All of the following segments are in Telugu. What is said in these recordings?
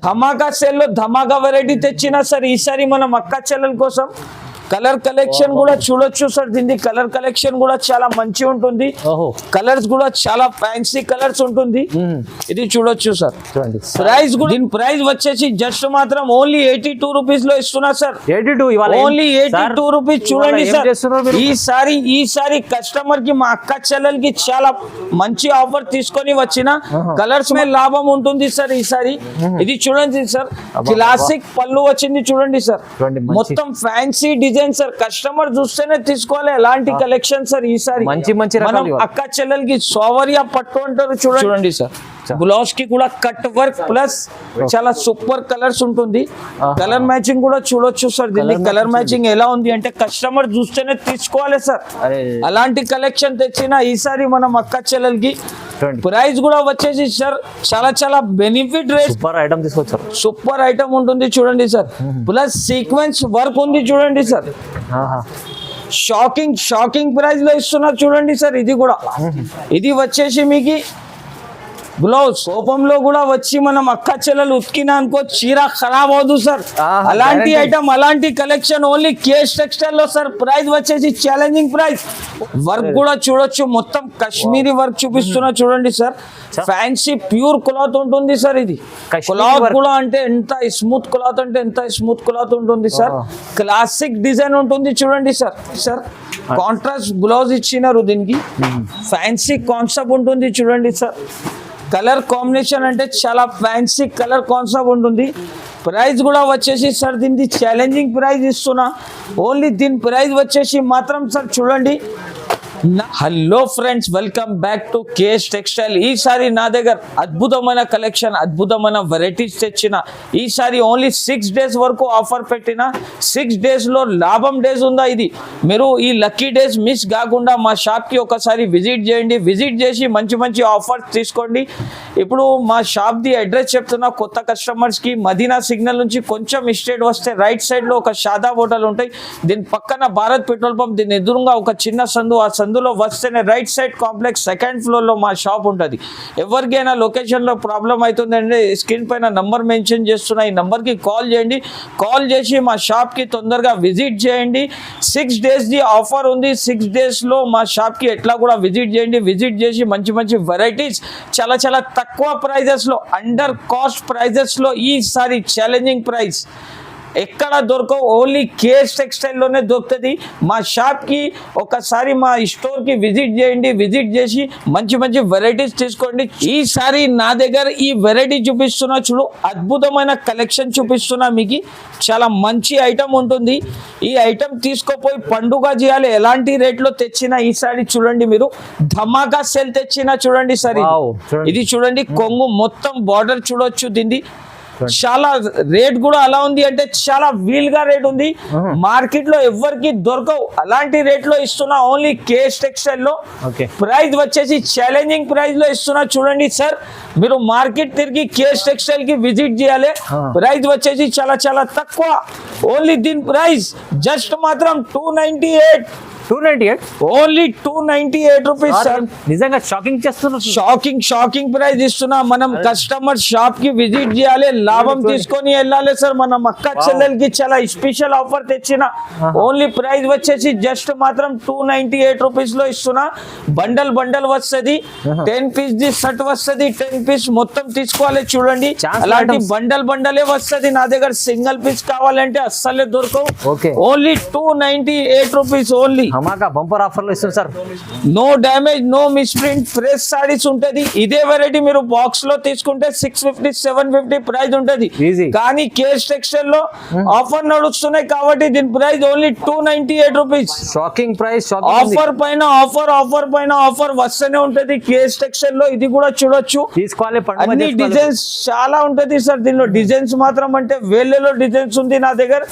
ధమాకా సేల్ లో ధమాకా వెరైటీ తెచ్చినా సార్ ఈసారి మనం అక్క చెల్లెల కోసం కలర్ కలెక్షన్ కూడా చూడొచ్చు సార్. దీని కలర్ కలెక్షన్ కూడా చాలా మంచి ఉంటుంది. కలర్స్ కూడా చాలా ఫ్యాన్సీ కలర్స్ ఉంటుంది. ఇది చూడొచ్చు సార్. ప్రైస్ కూడా దీని ప్రైస్ వచ్చేసి జస్ట్ మాత్రం ఓన్లీ 82 రూపీస్ లో ఇస్తున్నా సార్. 82 only 82 rupees. చూడండి సార్, ఈసారి కస్టమర్ కి మా అక్క చెల్లెలకి చాలా మంచి ఆఫర్ తీసుకొని వచ్చిన కలర్స్ మీద లాభం ఉంటుంది సార్ ఈసారి. ఇది చూడండి సార్, క్లాసిక్ పళ్ళు వచ్చింది చూడండి సార్. మొత్తం ఫ్యాన్సీ డిజైన్ సార్. కస్టమర్ చూస్తేనే తీసుకోవాలి ఎలాంటి కలెక్షన్ సార్. ఈసారి మనం అక్క చెల్లెలకి సోవరియా పట్టు అంటారు చూడండి సార్. బ్లౌజ్ కి కూడా కట్ వర్క్ ప్లస్ చాలా సూపర్ కలర్స్ ఉంటుంది. కలర్ మ్యాచింగ్ కూడా చూడొచ్చు సార్. దీన్ని కలర్ మ్యాచింగ్ ఎలా ఉంది అంటే కస్టమర్ చూస్తేనే తీసుకోవాలి సార్. అలాంటి కలెక్షన్ తెచ్చిన ఈసారి మనం అక్క చెల్లెలకి. ప్రైస్ కూడా వచ్చేసి సార్ చాలా చాలా బెనిఫిట్ రేట్. సూపర్ ఐటమ్ ఉంటుంది చూడండి సార్. ప్లస్ సీక్వెన్స్ వర్క్ ఉంది చూడండి సార్. షాకింగ్ ప్రైస్ లో ఇస్తున్నారు చూడండి సార్. ఇది కూడా ఇది వచ్చేసి మీకు బ్లౌజ్ కోపంలో కూడా వచ్చి మనం అక్క చెల్లెలు ఉతికినా అనుకో చీర ఖరాబ్ అవదు సార్. అలాంటి ఐటమ్ అలాంటి కలెక్షన్ ఓన్లీ కేఎస్ టెక్స్టైల్ లో సార్. ప్రైస్ వచ్చేసి ఛాలెంజింగ్ ప్రైస్. వర్క్ కూడా చూడొచ్చు, మొత్తం కాశ్మీరీ వర్క్ చూపిస్తున్నా చూడండి సార్. ఫ్యాన్సీ ప్యూర్ క్లాత్ ఉంటుంది సార్. ఇది క్లాత్ కూడా అంటే ఎంత స్మూత్ క్లాత్ అంటే ఎంత స్మూత్ క్లాత్ ఉంటుంది సార్. క్లాసిక్ డిజైన్ ఉంటుంది చూడండి సార్. కాంట్రాస్ట్ బ్లౌజ్ ఇచ్చినారు దీనికి. ఫ్యాన్సీ కాన్సెప్ట్ ఉంటుంది చూడండి సార్. కలర్ కాంబినేషన్ అంటే చాలా ఫ్యాన్సీ కలర్ కాన్సెప్ట్ ఉంటుంది. ప్రైస్ కూడా వచ్చేసి సార్ దీనికి ఛాలెంజింగ్ ప్రైస్ ఇస్తున్నా. ఓన్లీ దీని ప్రైస్ వచ్చేసి మాత్రం సార్ చూడండి. Hello friends, welcome back to KS textile. ఈసారి నా దగ్గర అద్భుతమైన కలెక్షన్, అద్భుతమైన వెరైటీస్ తెచ్చిన. ఈసారి ఓన్లీ 6 డేస్ వరకు ఆఫర్ పెట్టిన. 6 డేస్లో లాభం డేస్ ఉందా ఇది. మీరు ఈ లక్కీ డేస్ మిస్ కాకుండా మా షాప్కి ఒకసారి విజిట్ చేయండి. విజిట్ చేసి మంచి మంచి ఆఫర్స్ తీసుకోండి. ఇప్పుడు మా షాప్ది అడ్రస్ చెప్తున్నా కొత్త కస్టమర్స్కి. మదీనా సిగ్నల్ నుంచి కొంచెం స్ట్రేట్ వస్తే రైట్ సైడ్లో ఒక షాదా హోటల్ ఉంటాయి. దీని పక్కన భారత్ పెట్రోల్ పంప్, దీని ఎదురుగా ఒక చిన్న సందు. ఆ సందులో వస్తేనే రైట్ సైడ్ కాంప్లెక్స్ సెకండ్ ఫ్లోర్లో మా షాప్ ఉంటుంది. ఎవరికైనా లొకేషన్లో ప్రాబ్లం అవుతుందంటే స్క్రీన్ పైన నంబర్ మెన్షన్ చేస్తున్నా. ఈ నంబర్కి కాల్ చేయండి. కాల్ చేసి మా షాప్కి తొందరగా విజిట్ చేయండి. 6 డేస్ది ఆఫర్ ఉంది. 6 డేస్లో మా షాప్కి ఎట్లా కూడా విజిట్ చేయండి. విజిట్ చేసి మంచి మంచి వెరైటీస్ చాలా చాలా తక్కువ ప్రైజెస్లో, అండర్ కాస్ట్ ప్రైజెస్లో ఈసారి ఛాలెంజింగ్ ప్రైస్ ఎక్కడ దొరకవు. ఓన్లీ కేఎస్ టెక్స్టైల్లోనే దొరుకుతుంది. మా షాప్కి ఒకసారి మా స్టోర్కి విజిట్ చేయండి. విజిట్ చేసి మంచి మంచి వెరైటీస్ తీసుకోండి. ఈసారి నా దగ్గర ఈ వెరైటీ చూపిస్తున్నా చూడు, అద్భుతమైన కలెక్షన్ చూపిస్తున్నా మీకు. చాలా మంచి ఐటమ్ ఉంటుంది. ఈ ఐటమ్ తీసుకోపోయి పండుగ చేయాలి. ఎలాంటి రేట్లో తెచ్చినా ఈసారి చూడండి మీరు ధమాకా సేల్ తెచ్చినా చూడండి సార్. ఇది చూడండి, కొంగు మొత్తం బార్డర్ చూడొచ్చు. దీన్ని చాలా రేట్ కూడా అలా ఉంది అంటే చాలా వీల్ గా రేట్ ఉంది. మార్కెట్ లో ఎవరికి దొరకవు. అలాంటి రేట్ లో ఇస్తున్నా ఓన్లీ కేఎస్ టెక్స్టైల్ లో. ప్రైస్ వచ్చేసి ఛాలెంజింగ్ ప్రైస్ లో ఇస్తున్నా చూడండి సార్. మీరు మార్కెట్ తిరిగి కేఎస్ టెక్స్టైల్ కి విజిట్ చేయాలి. ప్రైస్ వచ్చేసి చాలా చాలా తక్కువ. ఓన్లీ దీని ప్రైస్ జస్ట్ మాత్రం 298 ఓన్లీ 298 రూపీస్ సార్. నిజంగా షాకింగ్ చేస్తున్నా. షాకింగ్ ప్రైస్ ఇస్తున్నా. మనం కస్టమర్ షాప్ కి విజిట్ చేయాలి, లాభం తీసుకొని వెళ్ళాలి సార్. మనం అక్క చెల్లెలకి చాలా స్పెషల్ ఆఫర్ తెచ్చిన. ఓన్లీ ప్రైస్ వచ్చేసి జస్ట్ మాత్రం 298 రూపీస్ లో ఇస్తున్నా. బండల్ వస్తుంది. 10 పీస్ ది షర్ట్ వస్తుంది. 10 పీస్ మొత్తం తీసుకోవాలి చూడండి. అలాంటి బండలే వస్తుంది. నా దగ్గర సింగిల్ పీస్ కావాలంటే అస్సలే దొరకవు. Only 298 rupees only. Bumper offer లో ఇస్తారు sir. No damage, no misprint, fresh saris ఉంటది. ఇదే వెరైటీ మీరు బాక్స్ లో తీసుకుంటే 650 750 ప్రైస్ ఉంటది. కానీ కేఎస్ టెక్స్టైల్ లో ఆఫర్ నడుస్తున్నాయి కాబట్టి దీని price only 298 rupees. Shocking price. Offer పైన ఆఫర్ వస్తూనే ఉంటది కేఎస్ టెక్స్టైల్ లో. ఇది కూడా చూడొచ్చు. తీసుకోవాలి. అన్ని డిజైన్స్ చాలా ఉంటది సార్. దీనిలో డిజైన్స్ మాత్రం అంటే వేలలో డిజైన్స్ ఉంది నా దగ్గర.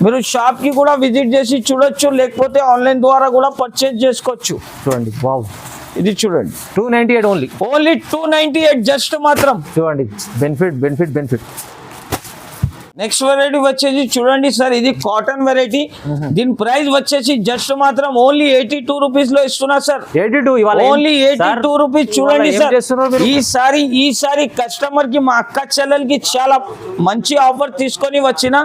మీరు షాప్ కి కూడా విజిట్ చేసి చూడొచ్చు, లేకపోతే ఆన్లైన్ ద్వారా కూడా పర్చేజ్ చేసుకోవచ్చు. చూడండి, వావ్, ఇది చూడండి 298 ఓన్లీ 298 జస్ట్ మాత్రం. చూడండి, బెనిఫిట్. నెక్స్ట్ వెరైటీ వచ్చేసి చూడండి సార్, ఇది కాటన్ వెరైటీ. దీని ప్రైస్ వచ్చేసి జస్ట్ మాత్రం ఓన్లీ 82 రూపీస్ లో ఇస్తున్నా సార్. 82 ఇవాళ ఓన్లీ 82 రూపీస్. చూడండి ఏం సార్, చేస్తున్నారు మీరు? ఈసారి కస్టమర్ కి మా అక్క చెల్లెలకి చాలా మంచి ఆఫర్ తీసుకొని వచ్చిన.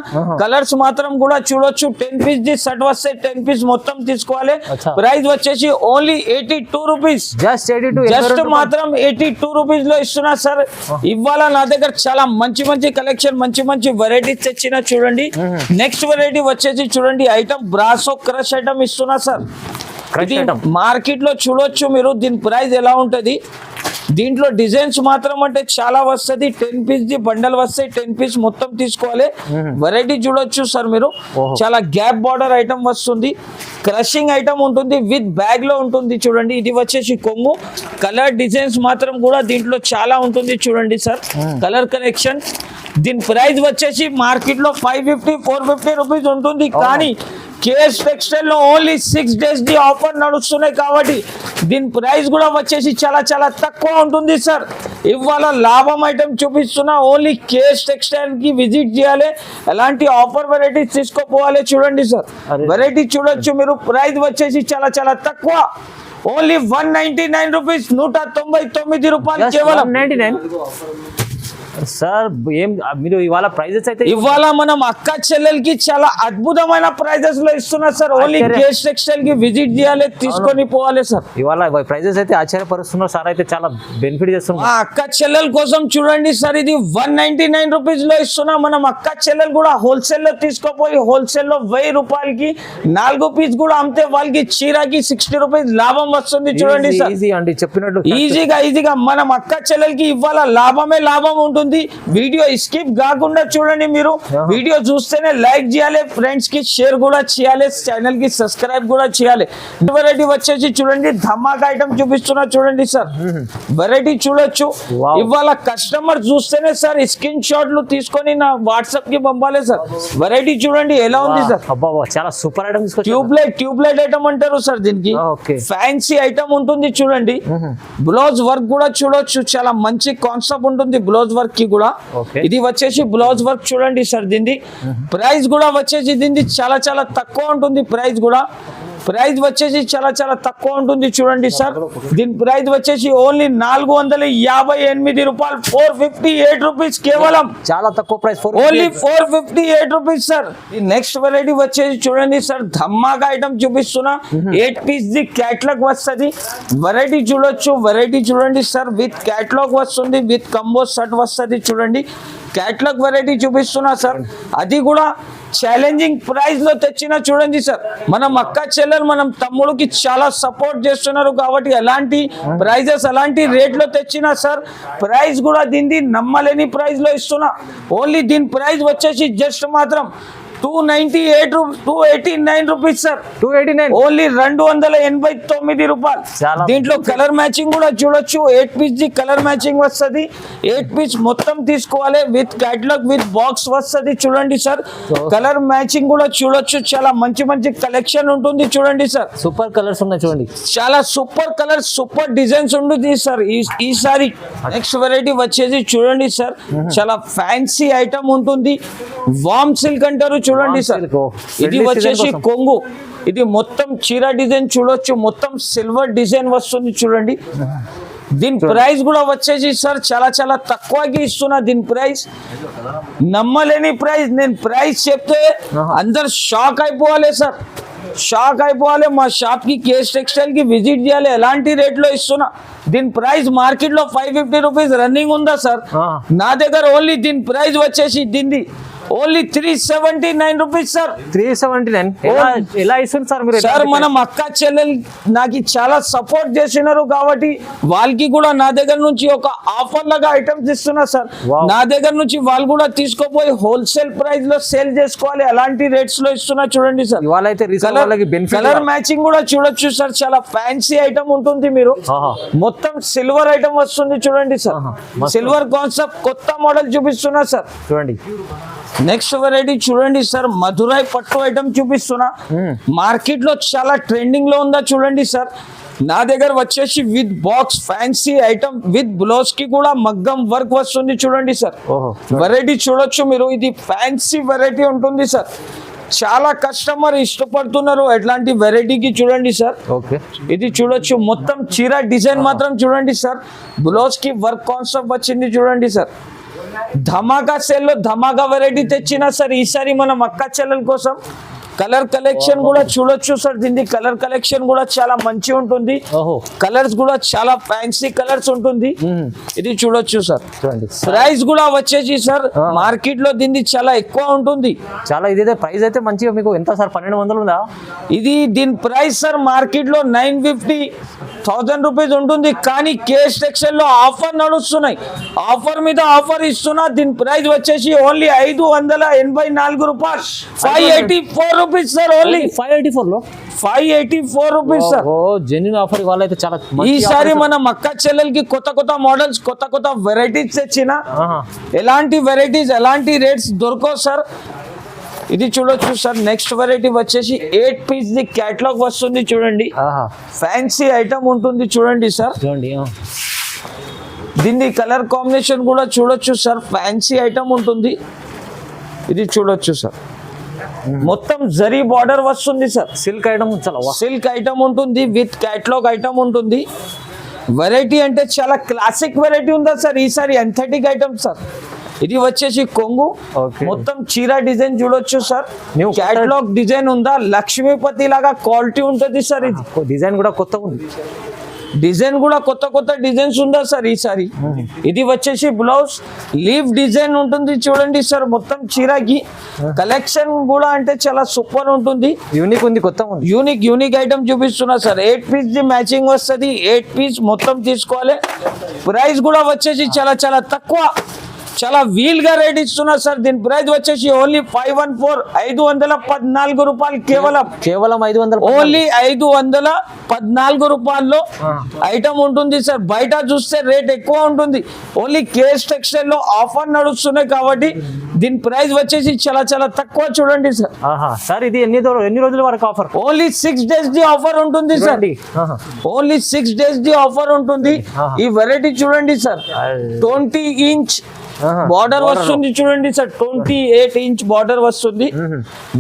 కలర్స్ మాత్రం కూడా చూడొచ్చు. 10 పీస్ ది సెట్ వస్తే 10 పీస్ మొత్తం తీసుకోవాలి. అచ్చా. ప్రైస్ వచ్చేసి ఓన్లీ 82 రూపీస్. జస్ట్ 82 జస్ట్ మాత్రం 82 రూపీస్ లో ఇస్తున్నా సార్. ఇవాళ నా దగ్గర చాలా మంచి మంచి కలెక్షన్, మంచి మంచి వెరైటీస్ తెచ్చిన. చూడండి, నెక్స్ట్ వెరైటీ వచ్చేసి చూడండి, ఐటమ్ బ్రాసో క్రష్ ఐటమ్ ఇస్తున్నా సార్. ఇది మార్కెట్ లో చూడొచ్చు మీరు. దీని ప్రైస్ ఎలా ఉంటది. దీంట్లో డిజైన్స్ మాత్రం అంటే చాలా వస్తుంది. 10 పీస్ ది బండల్ వస్తాయి. 10 పీస్ మొత్తం తీసుకోవాలి. వెరైటీ చూడొచ్చు సార్ మీరు. చాలా గ్యాప్ బార్డర్ ఐటమ్ వస్తుంది. క్రషింగ్ ఐటమ్ ఉంటుంది, విత్ బ్యాగ్ లో ఉంటుంది. చూడండి, ఇది వచ్చేసి కొంగు. కలర్ డిజైన్స్ మాత్రం కూడా దీంట్లో చాలా ఉంటుంది. చూడండి సార్, కలర్ కలెక్షన్. దీని ప్రైస్ వచ్చేసి మార్కెట్ లో 550 450 రూపీస్ ఉంటుంది. కానీ కేఎస్ టెక్స్టైల్ లో ఓన్లీ 6 days ది ఆఫర్ నడుస్తున్నాయి కాబట్టి దీని ప్రైస్ కూడా వచ్చేసి చాలా చాలా తక్కువ ఉంటుంది సార్. ఇవాళ లాభం ఐటమ్ చూపిస్తున్నా. ఓన్లీ కేఎస్ టెక్స్టైల్ కి విజిట్ చేయాలి, ఎలాంటి ఆఫర్ వెరైటీస్ తీసుకోపోవాలి. చూడండి సార్, వెరైటీ చూడొచ్చు మీరు. ప్రైస్ వచ్చేసి చాలా చాలా తక్కువ. ఓన్లీ 199 రూపీస్, 199 రూపాయలు కేవలం. 199 సార్. ఏం మీరు ఇవాళ ప్రైజెస్ అయితే ఇవాళ మనం అక్క చెల్లెలకి చాలా అద్భుతమైన ప్రైజెస్ లో ఇస్తున్నా సార్. ఓన్లీ కేఎస్ టెక్స్టైల్ కి విజిట్ చేయాలి, తీసుకొని పోవాలి సార్. ఇవాళ ప్రైజెస్ అయితే ఆశ్చర్యపరుస్తున్నారు సార్. అయితే చాలా బెనిఫిట్ చేస్తున్నారు. ఆ అక్క చెల్లెల కోసం చూడండి సార్, ఇది 199 రూపీస్ లో ఇస్తున్నా. మనం అక్క చెల్లెలు కూడా హోల్సేల్ లో తీసుకోపోయి హోల్సేల్ లో 1000 రూపాయలకి 4 పీస్ కూడా అమ్మితే వాళ్ళకి చీరకి 60 రూపీస్ లాభం వస్తుంది. చూడండి సార్, ఈజీ అండి చెప్పినట్టు. ఈజీగా మనం అక్క చెల్లెలకి ఇవాళ లాభమే లాభం ఉంటుంది. వీడియో స్కిప్ కాకుండా చూడండి మీరు. వీడియో చూస్తేనే లైక్ చేయాలి, ఫ్రెండ్స్ కి షేర్ కూడా చేయాలి, ఛానల్ కి సబ్స్క్రైబ్ కూడా చేయాలి. వెరైటీ వచ్చేసి చూడండి, ధమాకా ఐటమ్ చూపిస్తున్నా. చూడండి సార్, వెరైటీ చూడొచ్చు. ఇవాళ కస్టమర్ చూస్తేనే సార్ స్క్రీన్ షాట్లు తీసుకొని నా వాట్సాప్ కి పంపాలి సార్. వెరైటీ చూడండి ఎలా ఉంది సార్. చాలా సూపర్ ఐటమ్ ట్యూబ్లైట్ ఐటమ్ అంటారు సార్ దీనికి. ఫ్యాన్సీ ఐటమ్ ఉంటుంది. చూడండి, బ్లౌజ్ వర్క్ కూడా చూడొచ్చు. చాలా మంచి కాన్సెప్ట్ ఉంటుంది బ్లౌజ్ వర్క్ కి కూడా. ఇది వచ్చేసి బ్లౌజ్ వర్క్ చూడండి సార్. దీన్ని ప్రైస్ కూడా వచ్చేసి దీన్ని చాలా చాలా తక్కువ ఉంటుంది. ప్రైస్ వచ్చేసి చాలా చాలా తక్కువ ఉంటుంది. చూడండి సార్, దీని ప్రైస్ వచ్చేసి ఓన్లీ 458 రూపాయలు, 458 రూపీస్ కేవలం. చాలా తక్కువ price, only 458 rupees sir. Next variety వచ్చేసి చూడండి సార్, ధమాకా ఐటమ్ చూపిస్తున్నా. 8 పీస్ ది క్యాట్లాగ్ వస్తుంది. వెరైటీ చూడండి సార్, విత్ క్యాట్లాగ్ వస్తుంది, విత్ కంబో సెట్ వస్తుంది. చూడండి, క్యాట్లాగ్ వెరైటీ చూపిస్తున్నా సార్. అది కూడా ఛాలెంజింగ్ ప్రైస్ లో తెచ్చిన. చూడండి సార్, మనం అక్క చెల్లెలు మనం తమ్ముడికి చాలా సపోర్ట్ చేస్తున్నారు కాబట్టి అలాంటి ప్రైజెస్ అలాంటి రేట్ లో తెచ్చిన సార్. ప్రైస్ కూడా దీన్ని నమ్మలేని ప్రైస్ లో ఇస్తున్నా. ఓన్లీ దీని ప్రైస్ వచ్చేసి జస్ట్ మాత్రం 289 రూపీస్ సార్. 289 ఓన్లీ 289 రూపాయలు. దీంట్లో కలర్ మ్యాచింగ్ కూడా చూడొచ్చు. 8 పీస్ ది కలర్ మ్యాచింగ్ వస్తుంది. 8 పీస్ మొత్తం తీసుకోవాలి, విత్ క్యాటలాగ్ విత్ బాక్స్ వస్తుంది. చూడండి సార్, కలర్ మ్యాచింగ్ కూడా చూడొచ్చు. చాలా మంచి మంచి కలెక్షన్ ఉంటుంది. చూడండి సార్, సూపర్ కలర్స్ ఉన్నాయి. చూడండి, చాలా సూపర్ కలర్స్, సూపర్ డిజైన్స్ ఉంటుంది సార్ ఈసారి. నెక్స్ట్ వెరైటీ వచ్చేసి చూడండి సార్, చాలా ఫ్యాన్సీ ఐటమ్ ఉంటుంది. వామ్ సిల్క్ అంటారు. చూడండి సార్, ఇది వచ్చేసి కొంగు. ఇది మొత్తం చీర డిజైన్ చూడొచ్చు. మొత్తం సిల్వర్ డిజైన్ వస్తుంది. చూడండి, దీని ప్రైస్ కూడా వచ్చేసి సార్ చాలా చాలా తక్కువకి ఇస్తున్నా. దీని ప్రైస్ నమ్మలేని ప్రైస్. నేను ప్రైస్ చెప్తే అందరు షాక్ అయిపోవాలి సార్, షాక్ అయిపోవాలి. మా షాప్ కి కేఎస్ టెక్స్టైల్ కి విజిట్ చేయాలి, ఎలాంటి రేట్ లో ఇస్తున్నా. దీని ప్రైస్ మార్కెట్ లో 550 రూపీస్ రన్నింగ్ ఉందా సార్. నా దగ్గర ఓన్లీ దీని ప్రైస్ వచ్చేసి దీన్ని ఓన్లీ 379 రూపీస్ సార్. 379 ఎలా ఇస్తుంది సార్ మీరు? సార్, మనం అక్క చెల్లెలు నాకు చాలా సపోర్ట్ చేసినారు కాబట్టి వాళ్ళకి కూడా నా దగ్గర నుంచి ఒక ఆఫర్ లాగా ఐటమ్స్ ఇస్తున్నా సార్. నా దగ్గర నుంచి వాళ్ళు కూడా తీసుకోపోయి హోల్సేల్ ప్రైస్ లో సేల్ చేసుకోవాలి, అలాంటి రేట్స్ లో ఇస్తున్నా. చూడండి సార్, కలర్ మ్యాచింగ్ కూడా చూడొచ్చు సార్. చాలా ఫ్యాన్సీ ఐటమ్ ఉంటుంది. మీరు మొత్తం సిల్వర్ ఐటమ్ వస్తుంది. చూడండి సార్, సిల్వర్ కాన్సెప్ట్ కొత్త మోడల్ చూపిస్తున్నా సార్. చూడండి, నెక్స్ట్ వెరైటీ చూడండి సార్, మధురై పట్టు ఐటమ్ చూపిస్తున్నా. మార్కెట్ లో చాలా ట్రెండింగ్ లో ఉందా. చూడండి సార్, నా దగ్గర వచ్చేసి with box fancy item with blouse కి కూడా మగ్గం వర్క్ వస్తుంది చూడండి సార్. ఓహో వెరైటీ చూడొచ్చు మీరు, ఇది ఫ్యాన్సీ వెరైటీ ఉంటుంది సార్. చాలా కస్టమర్ ఇష్టపడుతున్నారు ఎట్లాంటి వెరైటీకి. చూడండి సార్, ఓకే ఇది చూడొచ్చు, మొత్తం చీర డిజైన్ మాత్రం చూడండి సార్. బ్లౌజ్ కి వర్క్ కాన్సెప్ట్ వచ్చింది చూడండి సార్. ధమాకా సేల్ లో ధమాకా వెరైటీ తెచ్చినా సార్ ఈసారి మనం అక్క చెల్లెల కోసం. కలర్ కలెక్షన్ కూడా చూడొచ్చు సార్, దీని కలర్ కలెక్షన్ కూడా చాలా మంచి ఉంటుంది. ఓహో కలర్స్ కూడా చాలా ఫ్యాన్సీ కలర్స్ ఉంటుంది. ఇది చూడొచ్చు సార్. చూడండి ప్రైస్ కూడా వచ్చేసి సార్ మార్కెట్ లో దీన్ని చాలా ఎక్కువ ఉంటుంది. చాలా ఇదైతే ప్రైస్ అయితే మంచిగా మీకు ఎంత సార్ 1200 ఉందా? ఇది దీని ప్రైస్ సార్ మార్కెట్ లో 950,000 రూపీస్ ఉంటుంది. కానీ కేఎస్ టెక్స్టైల్ లో ఆఫర్ నడుస్తున్నాయి, ఆఫర్ మీద ఆఫర్ ఇస్తున్నా. దీని ప్రైస్ వచ్చేసి ఓన్లీ 584 రూపాయలు, 584 రూపీస్ సార్. ఓన్లీ 584 లో 584 రూపీస్ సార్. ఓ జెన్యూన్ ఆఫర్ ఇవాళ అయితే చాలా ఈసారి మన అక్క చెల్లెలకి కొత్త కొత్త మోడల్స్, కొత్త కొత్త వెరైటీస్ తెచ్చిన. ఎలాంటి వెరైటీస్ ఎలాంటి రేట్స్ దొరకవు సార్. ఇది చూడొచ్చు సార్. నెక్స్ట్ వెరైటీ వచ్చేసి 8 పీస్ ది క్యాటలాగ్ వస్తుంది చూడండి. ఫ్యాన్సీ ఐటమ్ ఉంటుంది చూడండి సార్. చూడండి దీన్ని కలర్ కాంబినేషన్ కూడా చూడొచ్చు సార్. ఫ్యాన్సీ ఐటమ్ ఉంటుంది, ఇది చూడొచ్చు సార్. మొత్తం జరీ బార్డర్ వస్తుంది సార్. సిల్క్ ఐటమ్ చాలా సిల్క్ ఐటమ్ ఉంటుంది విత్ క్యాటలాగ్ ఐటమ్ ఉంటుంది. వెరైటీ అంటే చాలా క్లాసిక్ వెరైటీ ఉందా సార్ ఈసారి. ఎంథెటిక్ ఐటమ్ సార్. ఇది వచ్చేసి కొంగు, మొత్తం చీర డిజైన్ చూడొచ్చు సార్. క్యాటలాగ్ డిజైన్ ఉందా, లక్ష్మీపతి లాగా క్వాలిటీ ఉంటుంది సార్. ఇది డిజైన్ కూడా కొత్తగా ఉంది, డిజైన్ కూడా కొత్త కొత్త డిజైన్స్ ఉందా సార్ ఈసారి. ఇది వచ్చేసి బ్లౌజ్ లీవ్ డిజైన్ ఉంటుంది చూడండి సార్. మొత్తం చీరకి కలెక్షన్ కూడా అంటే చాలా సూపర్ ఉంటుంది, యూనిక్ ఉంది, కొత్త ఉంది. యూనిక్ ఐటమ్ చూపిస్తున్నా సార్. 8 పీస్ ది మ్యాచింగ్ వస్తుంది, 8 పీస్ మొత్తం తీసుకోవాలి. ప్రైస్ కూడా వచ్చేసి చాలా చాలా తక్కువ, చాలా వీల్ గా రేట్ ఇస్తున్నా సార్. దీని ప్రైస్ వచ్చేసి ఓన్లీ 514 రూపాయలు. కేవలం 500, ఓన్లీ 514 రూపాయల్లో ఐటమ్ ఉంటుంది సార్. బయట చూస్తే రేట్ ఎక్కువ ఉంటుంది. ఓన్లీ కేఎస్ టెక్స్టైల్ లో ఆఫర్ నడుస్తున్నాయి కాబట్టి దీని ప్రైస్ వచ్చేసి చాలా చాలా తక్కువ చూడండి సార్. సార్ ఇది ఎన్ని రోజుల వరకు offer? Only 6 days the offer ఉంటుంది sir. Only 6 days the offer ఉంటుంది. ఈ వెరైటీ చూడండి సార్. 20 ఇంచ్ బార్డర్ వస్తుంది చూడండి సార్. 28 ఇంచ్ బార్డర్ వస్తుంది.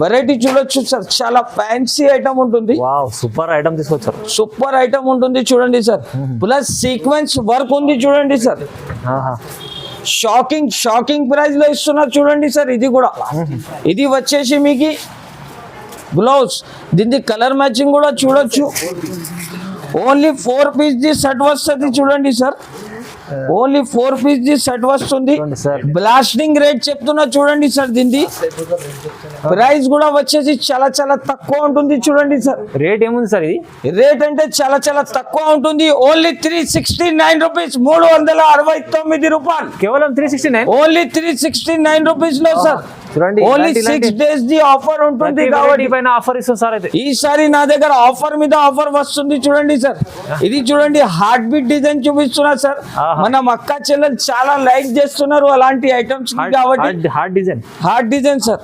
వెరైటీ చూడొచ్చు సార్. చాలా ఫ్యాన్సీ ఐటమ్ ఉంటుంది. సూపర్ ఐటమ్ తీసుకొచ్చారు, సూపర్ ఐటమ్ ఉంటుంది చూడండి సార్. ప్లస్ సీక్వెన్స్ వర్క్ ఉంది చూడండి సార్. షాకింగ్ ప్రైస్ లో ఇస్తున్నా చూడండి సార్. ఇది కూడా ఇది వచ్చేసి మీకు బ్లౌజ్, దీని కలర్ మ్యాచింగ్ కూడా చూడొచ్చు. ఓన్లీ 4 పీస్ ది సెట్ వస్తుంది చూడండి sir. Only 4 pieces the set వస్తుంది. బ్లాస్టింగ్ రేట్ చెప్తున్నా చూడండి సార్. దీన్ని ప్రైస్ కూడా వచ్చేసి చాలా చాలా తక్కువ ఉంటుంది చూడండి సార్. రేట్ ఏముంది సార్? ఇది రేట్ అంటే చాలా చాలా తక్కువ ఉంటుంది. ఓన్లీ 369 రూపీస్, 369 రూపాయలు. కేవలం 369, ఓన్లీ 369 రూపీస్ లో సార్. చూడండి ఓన్లీ 6 days ది ఆఫర్ ఉంటుంది కాబట్టి పైన ఆఫర్ ఇస్తుంది సార్. అయితే ఈసారి నా దగ్గర ఆఫర్ మీద ఆఫర్ వస్తుంది చూడండి సార్. ఇది చూడండి, హార్ట్ బీట్ డిజైన్ చూపిస్తున్నా సార్. మన అక్క చెల్లెలు చాలా లైక్ చేస్తున్నారు అలాంటి ఐటమ్స్ కాబట్టి. Heart design sir.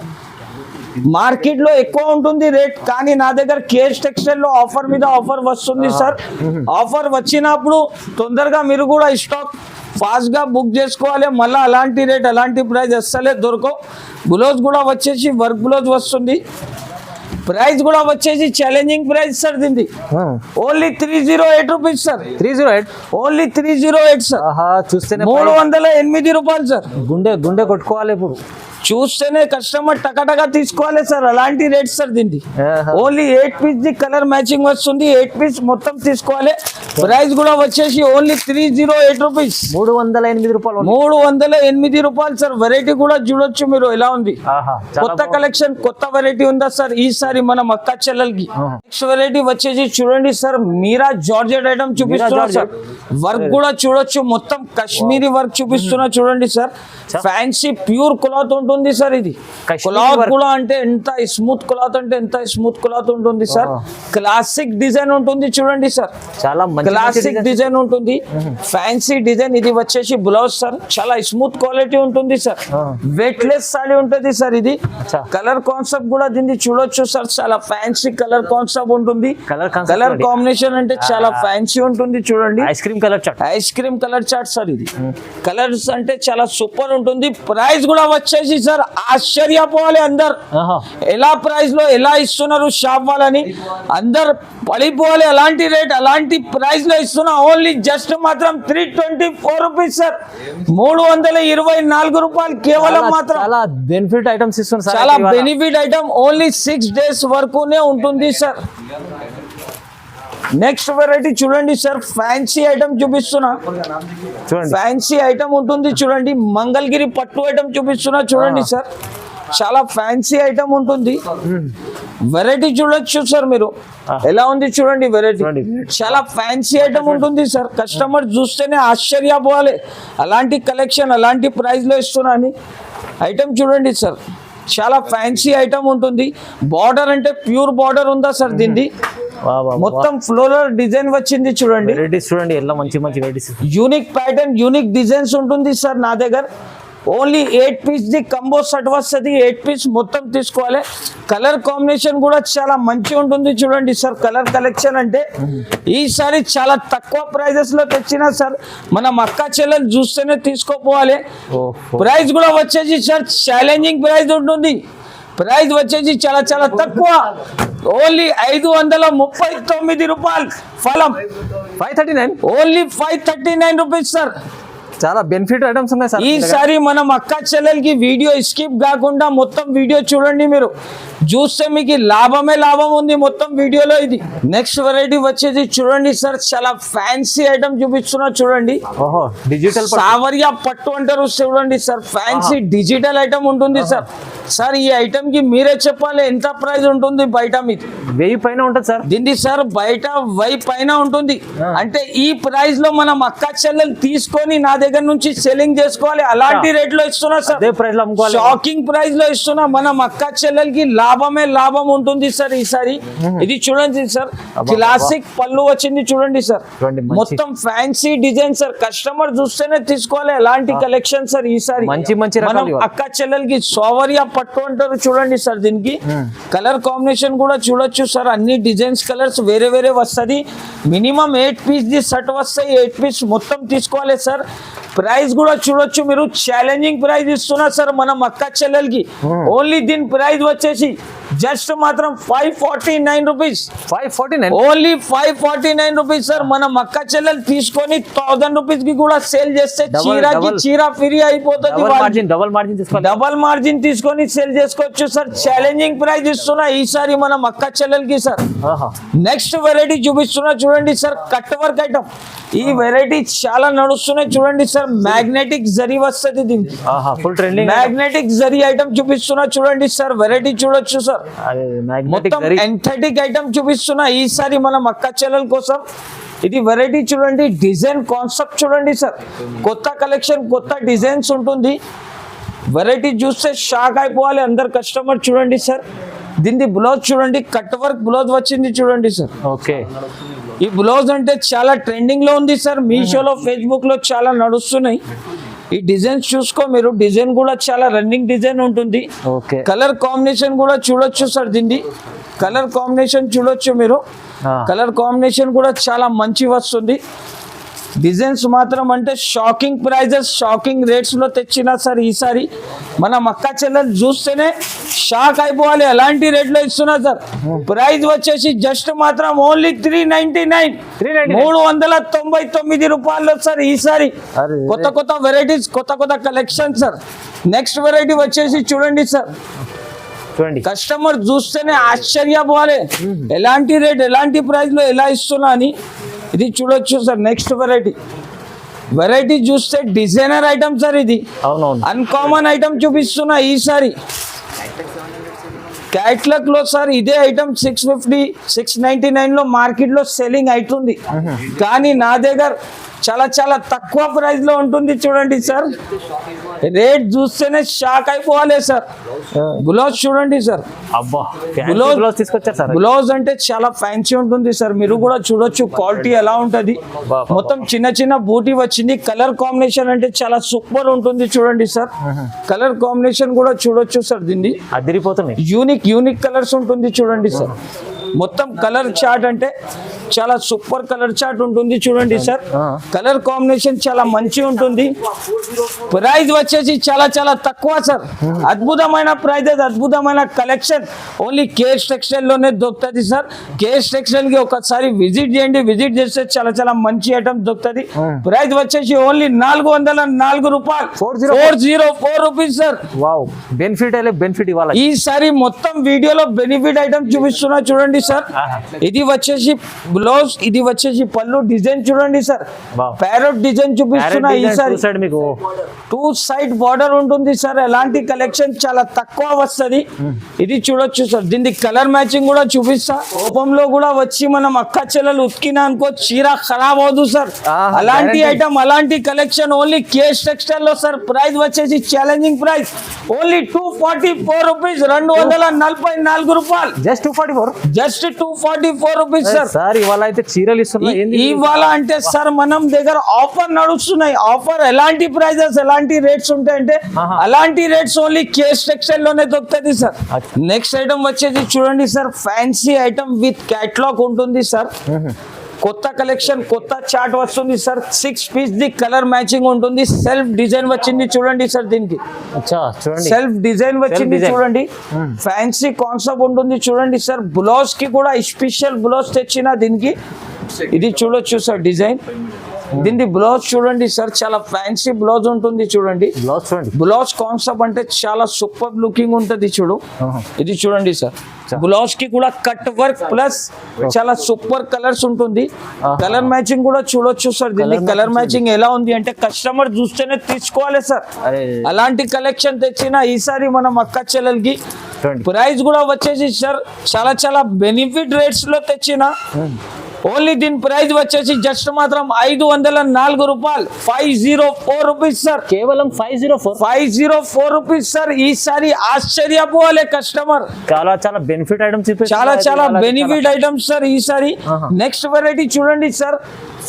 మార్కెట్ లో ఎక్కువ ఉంటుంది రేట్, కానీ నా దగ్గర కేఎస్ టెక్స్టైల్ లో ఆఫర్ మీద ఆఫర్ వస్తుంది సార్. ఆఫర్ వచ్చినప్పుడు తొందరగా మీరు కూడా స్టాక్ ఫాస్ట్ గా బుక్ చేసుకోవాలి. మళ్ళీ అలాంటి రేట్ అలాంటి ప్రైస్ అస్సలే దొరకవు. బ్లౌజ్ కూడా వచ్చేసి వర్క్ బ్లౌజ్ వస్తుంది. ప్రైస్ కూడా వచ్చేసి ఛాలెంజింగ్ ప్రైస్ సార్. దీన్ని only 308 rupees sir. 308, only 308 sir. చూస్తేనే 308 రూపాయలు సార్. గుండె కొట్టుకోవాలి ఇప్పుడు. చూస్తేనే కస్టమర్ టకటగా తీసుకోవాలి సార్. అలాంటి రేట్ సార్ దీన్ని. Only 8 piece the colour matching వస్తుంది. 8 పీస్ మొత్తం తీసుకోవాలి. ప్రైస్ కూడా వచ్చేసి ఓన్లీ 308 రూపీస్, 308 రూపాయలు. 308 రూపాయలు సార్. వెరైటీ కూడా చూడొచ్చు మీరు ఎలా ఉంది. కొత్త కలెక్షన్, కొత్త వెరైటీ ఉందా సార్ ఈసారి మనం అక్క చెల్లెలకి. నెక్స్ట్ వెరైటీ వచ్చేసి చూడండి సార్. మీరా జార్జెట్ ఐటమ్ చూపిస్తున్నా సార్. వర్క్ కూడా చూడొచ్చు, మొత్తం కాశ్మీరీ వర్క్ చూపిస్తున్నా చూడండి సార్. ఫ్యాన్సీ ప్యూర్ క్లాత్ ఉంటుంది ఉంటుంది సార్. ఇది Kashmiri క్లాత్ work. కూడా అంటే ఎంత స్మూత్ క్లాత్ అంటే ఎంత స్మూత్ క్లాత్ ఉంటుంది సార్. క్లాసిక్ డిజైన్ ఉంటుంది చూడండి సార్. చాలా మంచి క్లాసిక్ డిజైన్ ఉంటుంది, ఫ్యాన్సీ డిజైన్. ఇది వచ్చేసి బ్లౌజ్ సార్, చాలా స్మూత్ క్వాలిటీ ఉంటుంది సార్. వెయిట్ లెస్ సాడీ ఉంటుంది సార్. ఇది కలర్ కాన్సెప్ట్ కూడా దీన్ని చూడొచ్చు సార్. చాలా ఫ్యాన్సీ కలర్ కాన్సెప్ట్ ఉంటుంది. కలర్ కాంబినేషన్ అంటే చాలా ఫ్యాన్సీ ఉంటుంది చూడండి. Ice cream colour chart. Ice cream colour chart sir. ఇది కలర్స్ అంటే చాలా సూపర్ ఉంటుంది. ప్రైస్ కూడా వచ్చేసి సార్ ఆశ్చర్యపోవాలి అందరు, ఎలా ప్రైస్ లో ఎలా ఇస్తున్నారు షాప్ వాళ్ళని అందరు పడిపోవాలి. అలాంటి రేట్ అలాంటి ప్రైస్ లో ఇస్తున్నా. ఓన్లీ జస్ట్ మాత్రం 324 రూపీస్ సార్. 324 రూపాయలు కేవలం మాత్రం. చాలా బెనిఫిట్ ఐటమ్స్ ఇస్తున్నారు సార్. చాలా బెనిఫిట్ ఐటమ్. ఓన్లీ 6 డేస్ వరకునే ఉంటుంది సార్. నెక్స్ట్ వెరైటీ చూడండి సార్. ఫ్యాన్సీ ఐటమ్ చూపిస్తున్నా. చూడండి ఫ్యాన్సీ ఐటమ్ ఉంటుంది చూడండి. మంగళగిరి పట్టు ఐటమ్ చూపిస్తున్నా చూడండి సార్. చాలా ఫ్యాన్సీ ఐటమ్ ఉంటుంది. వెరైటీ చూడొచ్చు సార్ మీరు, ఎలా ఉంది చూడండి వెరైటీ. చాలా ఫ్యాన్సీ ఐటమ్ ఉంటుంది సార్. కస్టమర్ చూస్తేనే ఆశ్చర్యపోవాలి, అలాంటి కలెక్షన్ అలాంటి ప్రైస్ లో ఇస్తున్నా అని. ఐటమ్ చూడండి సార్, చాలా ఫ్యాన్సీ ఐటమ్ ఉంటుంది. బార్డర్ అంటే ప్యూర్ బార్డర్ ఉందా సార్ దీన్ని. మొత్తం ఫ్లోరల్ డిజైన్ వచ్చింది చూడండి. వెరైటీస్ చూడండి, ఎలా మంచి మంచి varieties. Unique pattern unique designs ఉంటుంది సార్ నా దగ్గర. Only 8 piece the combo set వస్తుంది. 8 పీస్ మొత్తం తీసుకోవాలి. కలర్ కాంబినేషన్ కూడా చాలా మంచి ఉంటుంది చూడండి సార్. కలర్ కలెక్షన్ అంటే ఈసారి చాలా తక్కువ ప్రైజెస్ లో తెచ్చినా సార్. మనం అక్క చెల్లెలు చూస్తేనే తీసుకోపోవాలి. ప్రైస్ కూడా వచ్చేసి సార్ ఛాలెంజింగ్ ప్రైస్ ఉంటుంది. ప్రైస్ వచ్చేసి చాలా చాలా తక్కువ. ఓన్లీ 539 రూపాయలు ఫలం. 539. Only 539 rupees sir. చాలా బెనిఫిట్ ఐటమ్స్ ఉన్నాయి సార్. ఈసారి మనం అక్క చెల్లెలకి వీడియో స్కిప్ కాకుండా మొత్తం వీడియో చూడండి. మీరు చూస్తే మీకు లాభమే లాభం ఉంది మొత్తం వీడియోలో. ఇది నెక్స్ట్ వెరైటీ వచ్చేసి చూడండి సార్. చాలా ఫ్యాన్సీ ఐటమ్ చూపిస్తున్నా చూడండి. ఓహో, డిజిటల్ సావర్యా పట్టు అంటారు చూడండి సార్. ఫ్యాన్సీ డిజిటల్ ఐటమ్ ఉంటుంది సార్. సార్ ఈ ఐటమ్ కి మీరే చెప్పాలి ఎంత ప్రైస్ ఉంటుంది బయట. మీకు 1000 పైన ఉంటుంది సార్ దీన్ని సార్. బయట 1000 పైన ఉంటుంది. అంటే ఈ ప్రైస్ లో మనం అక్క చెల్లెలు తీసుకొని నా దగ్గర నుంచి సెల్లింగ్ చేసుకోవాలి. అలాంటి రేట్ లో ఇస్తున్నా సార్. అదే ప్రైస్ లో అమ్ముకోవాలి. షాకింగ్ ప్రైస్ లో ఇస్తున్నా. మనం అక్క చెల్లెలకి లాభమే లాభం ఉంటుంది సార్ ఈసారి. ఇది చూడండి సార్, క్లాసిక్ పళ్ళు వచ్చింది చూడండి సార్. మొత్తం ఫ్యాన్సీ డిజైన్ సార్. కస్టమర్ చూస్తేనే తీసుకోవాలి అలాంటి కలెక్షన్ సార్ ఈసారి. మంచి మంచి మనం అక్క చెల్లెలకి సోవర్యా పట్టు అంటారు చూడండి సార్. దీనికి కలర్ కాంబినేషన్ కూడా చూడొచ్చు సార్. అన్ని డిజైన్స్ కలర్స్ వేరే వేరే వస్తుంది. మినిమం 8 పీస్ ది సెట్ వస్తాయి. 8 పీస్ మొత్తం తీసుకోవాలి సార్. ప్రైస్ కూడా చూడొచ్చు మీరు. ఛాలెంజింగ్ ప్రైస్ ఇస్తున్నా సార్ మనం అక్క చెల్లెలకి. ఓన్లీ దీని ప్రైస్ వచ్చేసి జస్ట్ మాత్రం 549 రూపీస్. 549. Only 549 rupees sir. మనం అక్క చెల్లెలు తీసుకొని 1000 రూపీస్ కి కూడా సేల్ చేస్తే చీరకి చీర ఫ్రీ అయిపోతుంది. డబల్ మార్జిన్ తీసుకొని సేల్ చేసుకోవచ్చు సార్. ఛాలెంజింగ్ ప్రైస్ ఇస్తున్నా ఈసారి మనం అక్క చెల్లెలకి సార్. నెక్స్ట్ వెరైటీ చూపిస్తున్నా చూడండి సార్. Cut work item. ఈ వెరైటీ చాలా నడుస్తున్నాయి చూడండి సార్. మ్యాగ్నెటిక్ జరీ వస్తుంది దీనికి. Full trending magnetic zari item చూపిస్తున్నా చూడండి సార్. వెరైటీ చూడొచ్చు సార్. మొత్తం ఎంథెటిక్ ఐటమ్ చూపిస్తున్నా ఈసారి మనం అక్క చెల్లెల కోసం. ఇది వెరైటీ చూడండి. డిజైన్ కాన్సెప్ట్ చూడండి సార్. కొత్త కలెక్షన్ కొత్త డిజైన్స్ ఉంటుంది. వెరైటీ చూస్తే షాక్ అయిపోవాలి అందరు కస్టమర్. చూడండి సార్, దీన్ని బ్లౌజ్ చూడండి. కట్ వర్క్ బ్లౌజ్ వచ్చింది చూడండి సార్. ఓకే, ఈ బ్లౌజ్ అంటే చాలా ట్రెండింగ్ లో ఉంది సార్. మీషోలో ఫేస్బుక్ లో చాలా నడుస్తున్నాయి. ఈ డిజైన్స్ చూసుకో మీరు. డిజైన్ కూడా చాలా రన్నింగ్ డిజైన్ ఉంటుంది. ఓకే, కలర్ కాంబినేషన్ కూడా చూడొచ్చు సార్. దీన్ని కలర్ కాంబినేషన్ చూడొచ్చు మీరు. కలర్ కాంబినేషన్ కూడా చాలా మంచి వస్తుంది. డిజైన్స్ మాత్రం అంటే షాకింగ్ ప్రైజెస్ షాకింగ్ రేట్స్ లో తెచ్చినా సార్ ఈసారి. మనం అక్క చెల్లెలు చూస్తేనే షాక్ అయిపోవాలి అలాంటి రేట్ లో ఇస్తున్నా సార్. ప్రైస్ వచ్చేసి జస్ట్ మాత్రం ఓన్లీ 399. 399 రూపాయలు సార్ ఈసారి. కొత్త కొత్త వెరైటీస్ కొత్త కొత్త కలెక్షన్ సార్. నెక్స్ట్ వెరైటీ వచ్చేసి చూడండి సార్. చూడండి, కస్టమర్ చూస్తేనే ఆశ్చర్యపోవాలి ఎలాంటి రేట్ ఎలాంటి ప్రైస్ లో ఎలా ఇస్తున్నా అని. ఇది చూడొచ్చు సార్. నెక్స్ట్ వెరైటీ చూస్తే డిజైనర్ ఐటమ్ సార్. ఇది అన్కామన్ ఐటమ్ చూపిస్తున్నా ఈసారి. క్యాట్లాగ్ లో సార్ ఇదే ఐటమ్ 650 699 లో మార్కెట్ లో సెల్లింగ్ అవుతుంది. కానీ నా దగ్గర చాలా చాలా తక్కువ ప్రైస్ లో ఉంటుంది చూడండి సార్. రేట్ చూస్తేనే షాక్ అయిపోవాలి సార్. బ్లౌజ్ చూడండి సార్, అబ్బా Blouse- బ్లౌజ్ తీసుకొచ్చారు సార్. బ్లౌజ్ అంటే చాలా ఫ్యాన్సీ ఉంటుంది సార్. మీరు కూడా చూడొచ్చు క్వాలిటీ ఎలా ఉంటది. మొత్తం చిన్న చిన్న బూటీ వచ్చింది. కలర్ కాంబినేషన్ అంటే చాలా సూపర్ ఉంటుంది చూడండి సార్. కలర్ కాంబినేషన్ కూడా చూడొచ్చు సార్. దీన్ని అదిరిపోతుంది. యూనిక్ కలర్స్ ఉంటుంది చూడండి సార్. మొత్తం కలర్ చార్ట్ అంటే చాలా సూపర్ కలర్ చార్ట్ ఉంటుంది చూడండి సార్. కలర్ కాంబినేషన్ చాలా మంచి ఉంటుంది. ప్రైస్ వచ్చేసి చాలా చాలా తక్కువ సార్. అద్భుతమైన ప్రైజెస్, అద్భుతమైన కలెక్షన్ ఓన్లీ కేఎస్ టెక్స్టైల్ లోనే దొరుకుతుంది సార్. కేఎస్ టెక్స్టైల్ కి ఒకసారి విజిట్ చేయండి. విజిట్ చేస్తే చాలా చాలా మంచి ఐటమ్ దొరుకుతుంది. ప్రైస్ వచ్చేసి ఓన్లీ 404 రూపాయలు, 404 రూపీస్ సార్. వావ్, బెనిఫిట్ ఇవ్వాలి. ఈసారి మొత్తం వీడియోలో బెనిఫిట్ ఐటమ్ చూపిస్తున్నా చూడండి సార్. ఇది వచ్చేసి బ్లౌజ్, ఇది వచ్చేసి పళ్ళు. డిజైన్ చూడండి సార్, Wow. ప్యారెట్ డిజైన్ చూపిస్తున్నా. ఈసారి సైడ్ మీకు 2 సైడ్ బార్డర్ ఉంటుంది సార్. ఎలాంటి కలెక్షన్ చాలా తక్కువ వస్తది. ఇది చూడొచ్చు సార్. దీనికి కలర్ మ్యాచింగ్ కూడా చూపిస్తా. కోపంలో కూడా వచ్చి మనం అక్క చెల్లెలు ఉతికినా అనుకో చీర ఖరాబ్ అవదు సార్. అలాంటి ఐటమ్, అలాంటి కలెక్షన్ ఓన్లీ కేఎస్ టెక్స్టైల్ లో సార్. ప్రైస్ వచ్చేసి ఛాలెంజింగ్ ప్రైస్ ఓన్లీ 244 రూపీస్, 244 రూపాయలు. Just 244. Just 244 rupees sir. Sir ఇవాళ అయితే చీరలు ఇస్తున్నా. ఏంది ఇవాళ అంటే సార్ మనం దగ్గర ఆఫర్ నడుస్తున్నాయి. ఆఫర్ ఎలాంటి ప్రైజెస్, ఎలాంటి రేట్స్ ఉంటాయంటే అలాంటి రేట్స్ ఓన్లీ కేఎస్ టెక్స్టైల్ లోనే దొరుకుతుంది సార్. నెక్స్ట్ ఐటమ్ వచ్చేసి చూడండి సార్, ఫ్యాన్సీ ఐటమ్ విత్ క్యాటలాగ్ ఉంటుంది సార్. కొత్త కలెక్షన్, కొత్త చార్ట్ వస్తుంది sir. 6 piece the colour matching ఉంటుంది. సెల్ఫ్ డిజైన్ వచ్చింది చూడండి సార్. దీనికి అచ్చా చూడండి, సెల్ఫ్ డిజైన్ వచ్చింది design. చూడండి. ఫ్యాన్సీ కాన్సెప్ట్ ఉంటుంది చూడండి సార్. బ్లౌజ్ కి కూడా స్పెషల్ బ్లౌజ్ తెచ్చిన దీనికి. ఇది చూడొచ్చు సార్ డిజైన్. దీని బ్లౌజ్ చూడండి సార్, చాలా ఫ్యాన్సీ బ్లౌజ్ ఉంటుంది చూడండి. బ్లౌజ్ చూడండి. బ్లౌజ్ కాన్సెప్ట్ అంటే చాలా సూపర్ లుకింగ్ ఉంటుంది చూడు. ఇది చూడండి సార్. బ్లౌజ్ కి కూడా కట్ వర్క్ ప్లస్ చాలా సూపర్ కలర్స్ ఉంటుంది. కలర్ మ్యాచింగ్ కూడా చూడొచ్చు సార్. దీన్ని కలర్ మ్యాచింగ్ ఎలా ఉంది అంటే కస్టమర్ చూస్తేనే తీసుకోవాలి సార్. అరే అలాంటి కలెక్షన్ తెచ్చిన ఈసారి మనం అక్క చెల్లెలకి. చూడండి. ప్రైస్ కూడా వచ్చేసి సార్ చాలా చాలా బెనిఫిట్ రేట్స్ లో తెచ్చిన. ఓన్లీ దీని ప్రైస్ వచ్చేసి జస్ట్ మాత్రం 504 రూపాయలు, 504 రూపీస్ సార్. కేవలం 504. 504 రూపీస్ సార్. ఈసారి ఆశ్చర్యపోవాలి కస్టమర్. చాలా చాలా బెనిఫిట్ ఐటమ్స్ చాలా చాలా బెనిఫిట్ ఐటమ్స్ సార్ ఈసారి. నెక్స్ట్ వెరైటీ చూడండి సార్,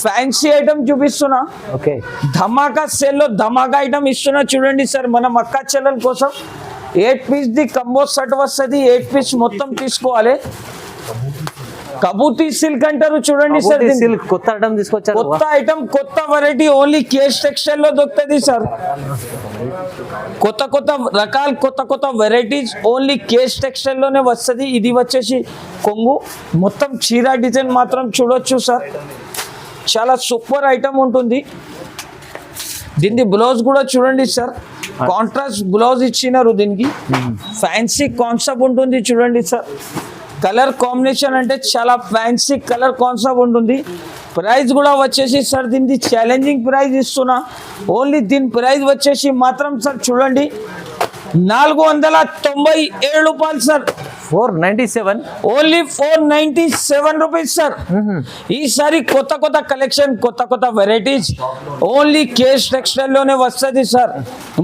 ఫ్యాన్సీ ఐటమ్ చూపిస్తున్నా. ఓకే, ధమాకా సేల్ లో ధమాకా ఐటమ్ ఇస్తున్నా చూడండి సార్. మనం అక్క చెల్లెల కోసం 8 పీస్ ది కంబో సెట్ వస్తుంది. 8 పీస్ మొత్తం తీసుకోవాలి. కబూతి సిల్క్ అంటారు చూడండి సార్. సిల్క్ కొత్త ఐటమ్ తీసుకొచ్చారు. కొత్త ఐటమ్, కొత్త వెరైటీ ఓన్లీ కేఎస్ టెక్స్టైల్ లో దొరుకుతుంది సార్. కొత్త కొత్త రకాలు, కొత్త కొత్త వెరైటీస్ ఓన్లీ కేఎస్ టెక్స్టైల్ లోనే వస్తుంది. ఇది వచ్చేసి కొంగు, మొత్తం చీర డిజైన్ మాత్రం చూడొచ్చు సార్. చాలా సూపర్ ఐటమ్ ఉంటుంది. దీని బ్లౌజ్ కూడా చూడండి సార్. కాంట్రాస్ట్ బ్లౌజ్ ఇచ్చినారు దీనికి. ఫ్యాన్సీ కాన్సెప్ట్ ఉంటుంది చూడండి సార్. కలర్ కాంబినేషన్ అంటే చాలా ఫ్యాన్సీ కలర్ కాన్సెప్ట్ ఉంటుంది. ప్రైస్ కూడా వచ్చేసి సార్ దీనికి ఛాలెంజింగ్ ప్రైస్ ఇస్తున్నా. ఓన్లీ దీని ప్రైస్ వచ్చేసి మాత్రం సార్ చూడండి 497 రూపాయలు సార్. 497. Only 497 rupees sir. ఈసారి కొత్త కొత్త కలెక్షన్, కొత్త కొత్త వెరైటీస్ ఓన్లీ కేఎస్ టెక్స్టైల్ లోనే వస్తుంది సార్.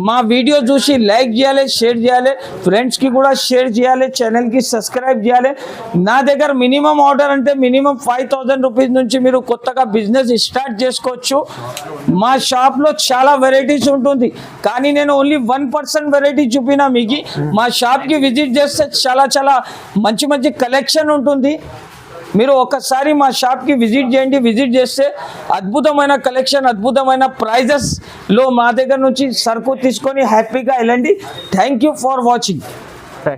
మా వీడియో చూసి లైక్ చేయాలి, షేర్ చేయాలి, ఫ్రెండ్స్ కి కూడా షేర్ చేయాలి, ఛానల్ కి సబ్స్క్రైబ్ చేయాలి. నా దగ్గర మినిమం ఆర్డర్ అంటే మినిమం 5000 రూపీస్ నుంచి మీరు కొత్తగా బిజినెస్ స్టార్ట్ చేసుకోవచ్చు. మా షాప్ లో చాలా వెరైటీస్ ఉంటుంది, కానీ నేను ఓన్లీ 1% వెరైటీ చూపినా మీకు. మా షాప్ కి విజిట్ చేస్తే చాలా చాలా మంచి మంచి కలెక్షన్ ఉంటుంది. మీరు ఒకసారి మా షాప్కి విజిట్ చేయండి. విజిట్ చేస్తే అద్భుతమైన కలెక్షన్, అద్భుతమైన ప్రైజెస్లో మా దగ్గర నుంచి సరుకు తీసుకొని హ్యాపీగా వెళ్ళండి. Thank you for watching.